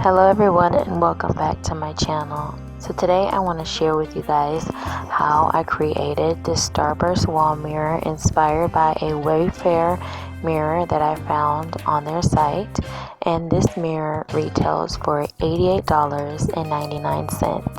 Hello everyone and welcome back to my channel. So today I want to share with you guys how I created this Starburst wall mirror inspired by a Wayfair mirror that I found on their site, and this mirror retails for $88.99.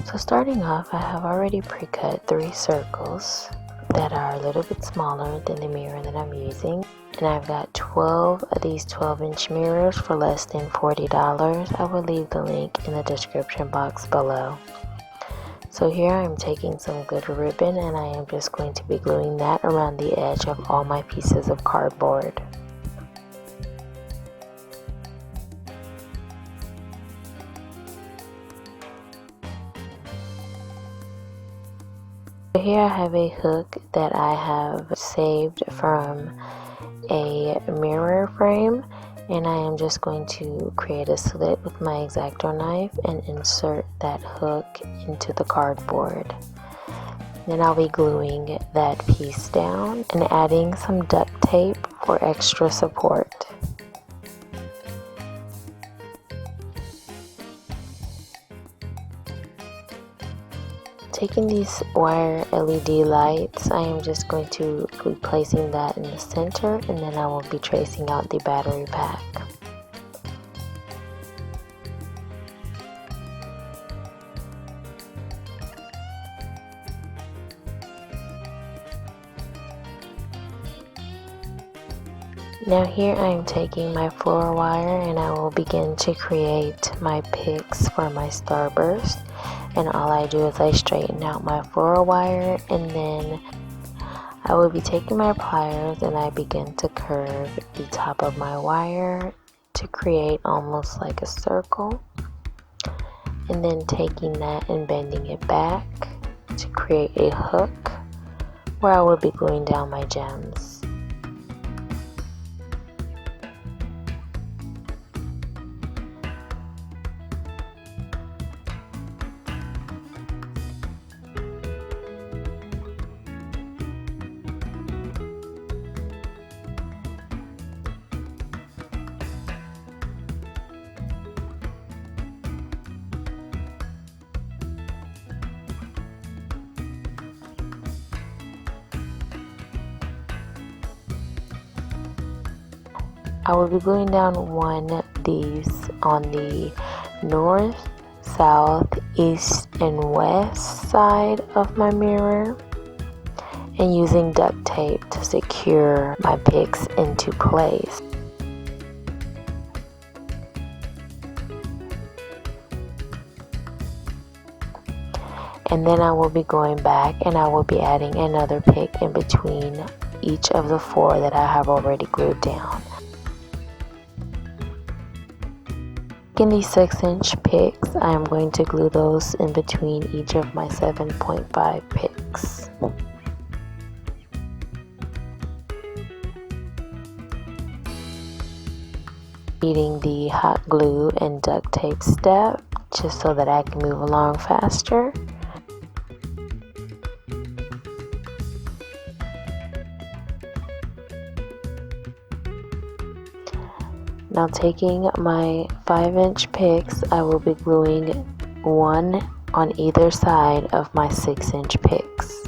So starting off, I have already pre-cut 3 circles that are a little bit smaller than the mirror that I'm using. And I've got 12 of these 12-inch mirrors for less than $40. I will leave the link in the description box below. So here I'm taking some glitter ribbon and I am just going to be gluing that around the edge of all my pieces of cardboard. Here I have a hook that I have saved from a mirror frame, and I am just going to create a slit with my X-Acto knife and insert that hook into the cardboard. Then I'll be gluing that piece down and adding some duct tape for extra support. Taking these wire LED lights, I am just going to be placing that in the center, and then I will be tracing out the battery pack. Now here I am taking my floral wire and I will begin to create my picks for my Starburst. And all I do is I straighten out my floral wire, and then I will be taking my pliers and I begin to curve the top of my wire to create almost like a circle, and then taking that and bending it back to create a hook where I will be gluing down my gems. I will be gluing down one of these on the north, south, east, and west side of my mirror, and using duct tape to secure my picks into place. And then I will be going back and I will be adding another pick in between each of the 4 that I have already glued down. In these 6-inch picks, I am going to glue those in between each of my 7.5 picks. Repeating the hot glue and duct tape step just so that I can move along faster. Now taking my 5-inch picks, I will be gluing one on either side of my 6-inch picks.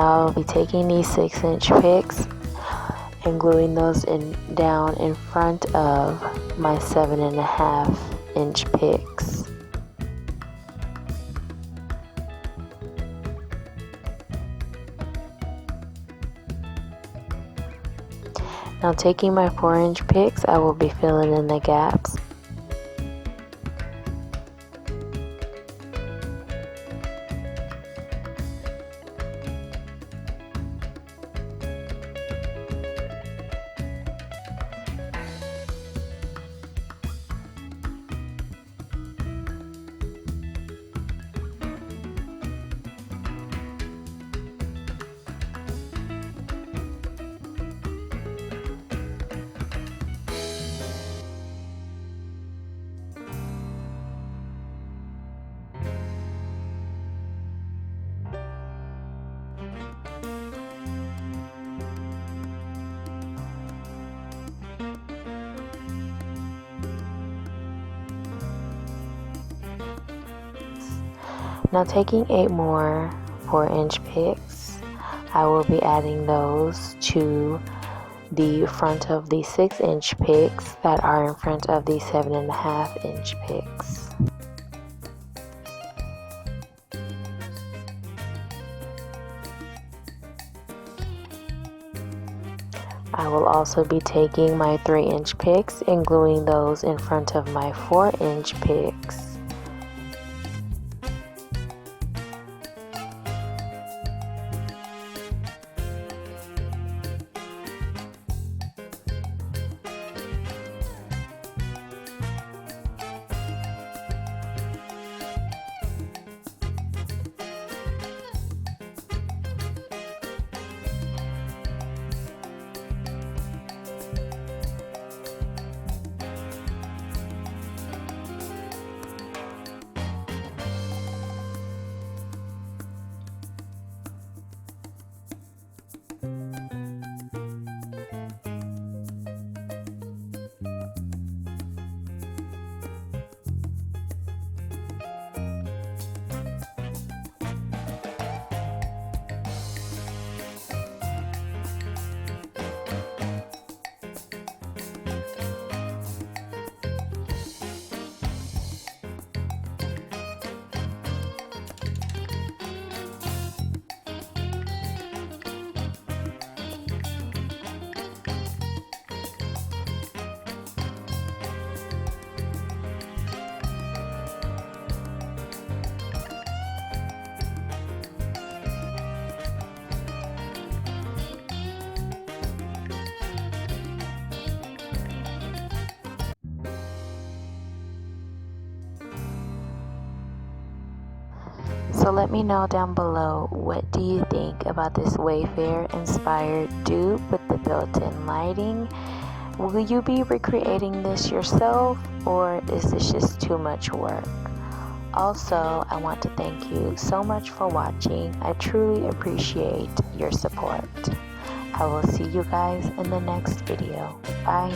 I'll be taking these 6-inch picks and gluing those down in front of my 7.5-inch picks. Now taking my 4-inch picks, I will be filling in the gaps. Now taking 8 more 4-inch picks, I will be adding those to the front of the 6-inch picks that are in front of the 7.5-inch picks. I will also be taking my 3-inch picks and gluing those in front of my 4-inch picks. So let me know down below, what do you think about this Wayfair inspired dupe with the built-in lighting? Will you be recreating this yourself, or is this just too much work? Also, I want to thank you so much for watching. I truly appreciate your support. I will see you guys in the next video. Bye.